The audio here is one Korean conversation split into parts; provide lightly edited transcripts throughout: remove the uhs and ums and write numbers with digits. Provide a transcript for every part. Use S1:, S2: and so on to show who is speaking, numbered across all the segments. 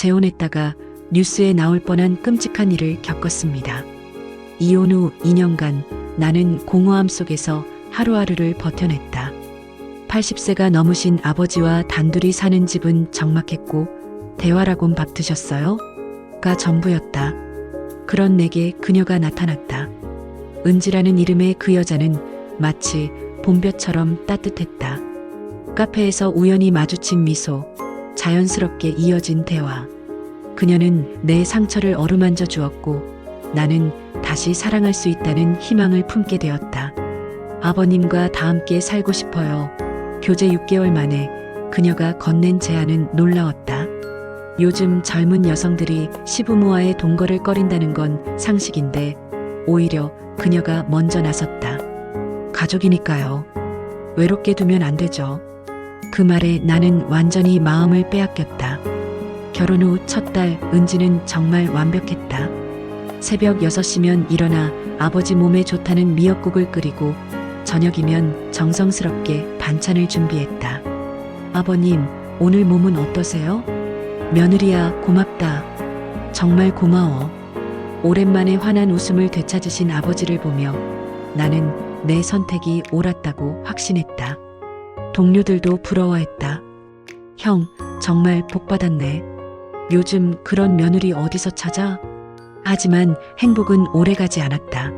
S1: 재혼했다가 뉴스에 나올 뻔한 끔찍한 일을 겪었습니다. 이혼 후 2년간 나는 공허함 속에서 하루하루를 버텨냈다. 80세가 넘으신 아버지와 단둘이 사는 집은 적막했고 대화라곤 밥 드셨어요? 가 전부였다. 그런 내게 그녀가 나타났다. 은지라는 이름의 그 여자는 마치 봄볕처럼 따뜻했다. 카페에서 우연히 마주친 미소, 자연스럽게 이어진 대화. 그녀는 내 상처를 어루만져 주었고 나는 다시 사랑할 수 있다는 희망을 품게 되었다. 아버님과 다 함께 살고 싶어요. 교제 6개월 만에 그녀가 건넨 제안은 놀라웠다. 요즘 젊은 여성들이 시부모와의 동거를 꺼린다는 건 상식인데 오히려 그녀가 먼저 나섰다. 가족이니까요. 외롭게 두면 안 되죠. 그 말에 나는 완전히 마음을 빼앗겼다. 결혼 후 첫 달 은지는 정말 완벽했다. 새벽 6시면 일어나 아버지 몸에 좋다는 미역국을 끓이고 저녁이면 정성스럽게 반찬을 준비했다. 아버님, 오늘 몸은 어떠세요? 며느리야, 고맙다. 정말 고마워. 오랜만에 환한 웃음을 되찾으신 아버지를 보며 나는 내 선택이 옳았다고 확신했다. 동료들도 부러워했다. 형, 정말 복받았네. 요즘 그런 며느리 어디서 찾아? 하지만 행복은 오래가지 않았다.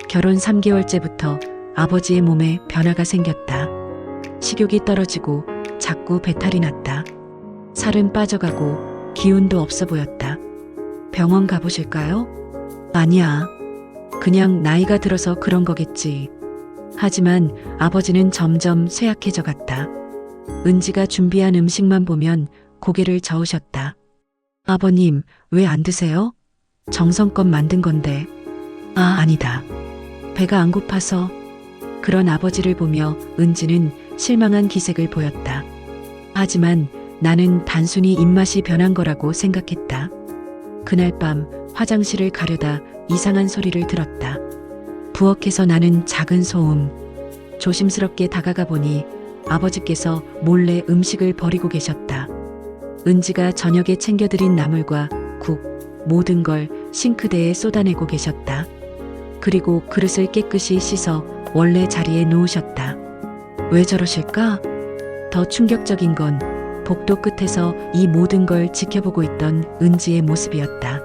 S1: 결혼 3개월째부터 아버지의 몸에 변화가 생겼다. 식욕이 떨어지고 자꾸 배탈이 났다. 살은 빠져가고 기운도 없어 보였다. 병원 가보실까요? 아니야. 그냥 나이가 들어서 그런 거겠지. 하지만 아버지는 점점 쇠약해져 갔다. 은지가 준비한 음식만 보면 고개를 저으셨다. 아버님, 왜 안 드세요? 정성껏 만든 건데. 아, 아니다. 배가 안 고파서. 그런 아버지를 보며 은지는 실망한 기색을 보였다. 하지만 나는 단순히 입맛이 변한 거라고 생각했다. 그날 밤 화장실을 가려다 이상한 소리를 들었다. 부엌에서 나는 작은 소음. 조심스럽게 다가가 보니 아버지께서 몰래 음식을 버리고 계셨다. 은지가 저녁에 챙겨드린 나물과 국, 모든 걸 싱크대에 쏟아내고 계셨다. 그리고 그릇을 깨끗이 씻어 원래 자리에 놓으셨다. 왜 저러실까? 더 충격적인 건 복도 끝에서 이 모든 걸 지켜보고 있던 은지의 모습이었다.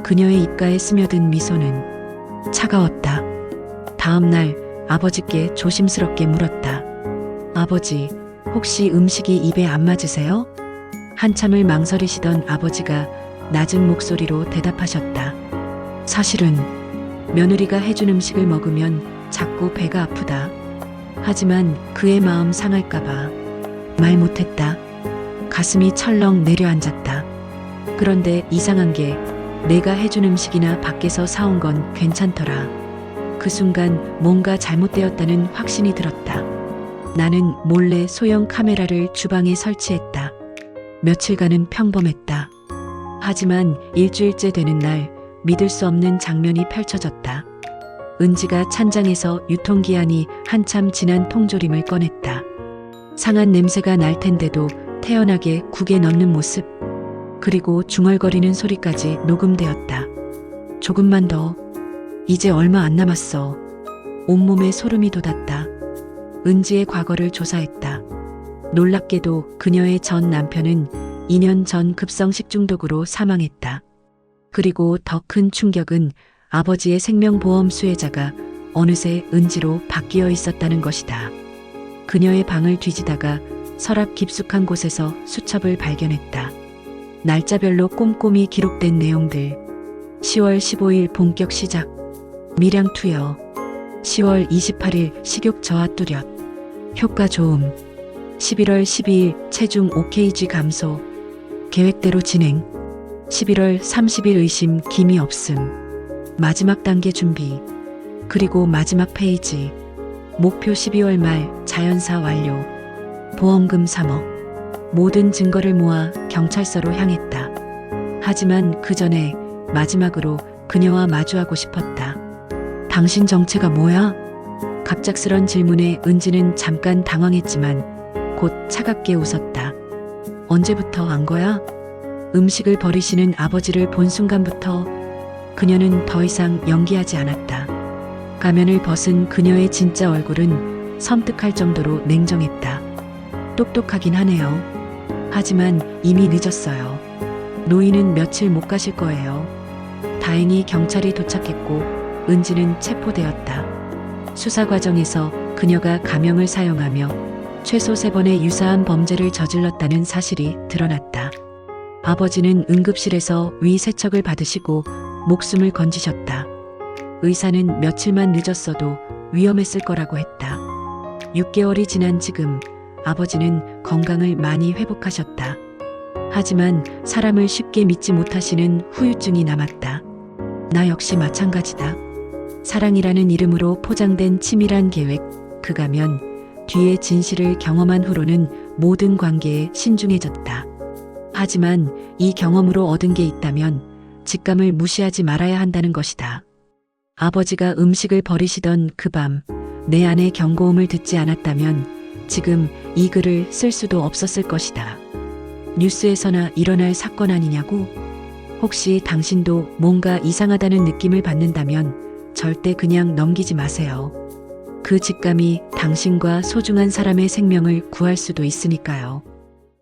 S1: 그녀의 입가에 스며든 미소는 차가웠다. 다음 날 아버지께 조심스럽게 물었다. 아버지, 혹시 음식이 입에 안 맞으세요? 한참을 망설이시던 아버지가 낮은 목소리로 대답하셨다. 사실은 며느리가 해준 음식을 먹으면 자꾸 배가 아프다. 하지만 그의 마음 상할까봐 말 못했다. 가슴이 철렁 내려앉았다. 그런데 이상한 게 내가 해준 음식이나 밖에서 사온 건 괜찮더라. 그 순간 뭔가 잘못되었다는 확신이 들었다. 나는 몰래 소형 카메라를 주방에 설치했다. 며칠간은 평범했다. 하지만 일주일째 되는 날 믿을 수 없는 장면이 펼쳐졌다. 은지가 찬장에서 유통기한이 한참 지난 통조림을 꺼냈다. 상한 냄새가 날 텐데도 태연하게 국에 넣는 모습, 그리고 중얼거리는 소리까지 녹음되었다. 조금만 더. 이제 얼마 안 남았어. 온몸에 소름이 돋았다. 은지의 과거를 조사했다. 놀랍게도 그녀의 전 남편은 2년 전 급성 식중독으로 사망했다. 그리고 더 큰 충격은 아버지의 생명보험 수혜자가 어느새 은지로 바뀌어 있었다는 것이다. 그녀의 방을 뒤지다가 서랍 깊숙한 곳에서 수첩을 발견했다. 날짜별로 꼼꼼히 기록된 내용들. 10월 15일 본격 시작. 밀양 투여. 10월 28일 식욕 저하 뚜렷. 효과 좋음. 11월 12일 체중 OKG 감소. 계획대로 진행. 11월 30일 의심 기미 없음. 마지막 단계 준비. 그리고 마지막 페이지. 목표 12월 말 자연사 완료. 보험금 3억. 모든 증거를 모아 경찰서로 향했다. 하지만 그 전에 마지막으로 그녀와 마주하고 싶었다. 당신 정체가 뭐야? 갑작스런 질문에 은지는 잠깐 당황했지만 곧 차갑게 웃었다. 언제부터 안 거야? 음식을 버리시는 아버지를 본 순간부터 그녀는 더 이상 연기하지 않았다. 가면을 벗은 그녀의 진짜 얼굴은 섬뜩할 정도로 냉정했다. 똑똑하긴 하네요. 하지만 이미 늦었어요. 노인은 며칠 못 가실 거예요. 다행히 경찰이 도착했고 은지는 체포되었다. 수사 과정에서 그녀가 가명을 사용하며 최소 3번의 유사한 범죄를 저질렀다는 사실이 드러났다. 아버지는 응급실에서 위세척을 받으시고 목숨을 건지셨다. 의사는 며칠만 늦었어도 위험했을 거라고 했다. 6개월이 지난 지금 아버지는 건강을 많이 회복하셨다. 하지만 사람을 쉽게 믿지 못하시는 후유증이 남았다. 나 역시 마찬가지다. 사랑이라는 이름으로 포장된 치밀한 계획, 그 가면 뒤에 진실을 경험한 후로는 모든 관계에 신중해졌다. 하지만 이 경험으로 얻은 게 있다면 직감을 무시하지 말아야 한다는 것이다. 아버지가 음식을 버리시던 그 밤, 내 안의 경고음을 듣지 않았다면 지금 이 글을 쓸 수도 없었을 것이다. 뉴스에서나 일어날 사건 아니냐고? 혹시 당신도 뭔가 이상하다는 느낌을 받는다면 절대 그냥 넘기지 마세요. 그 직감이 당신과 소중한 사람의 생명을 구할 수도 있으니까요.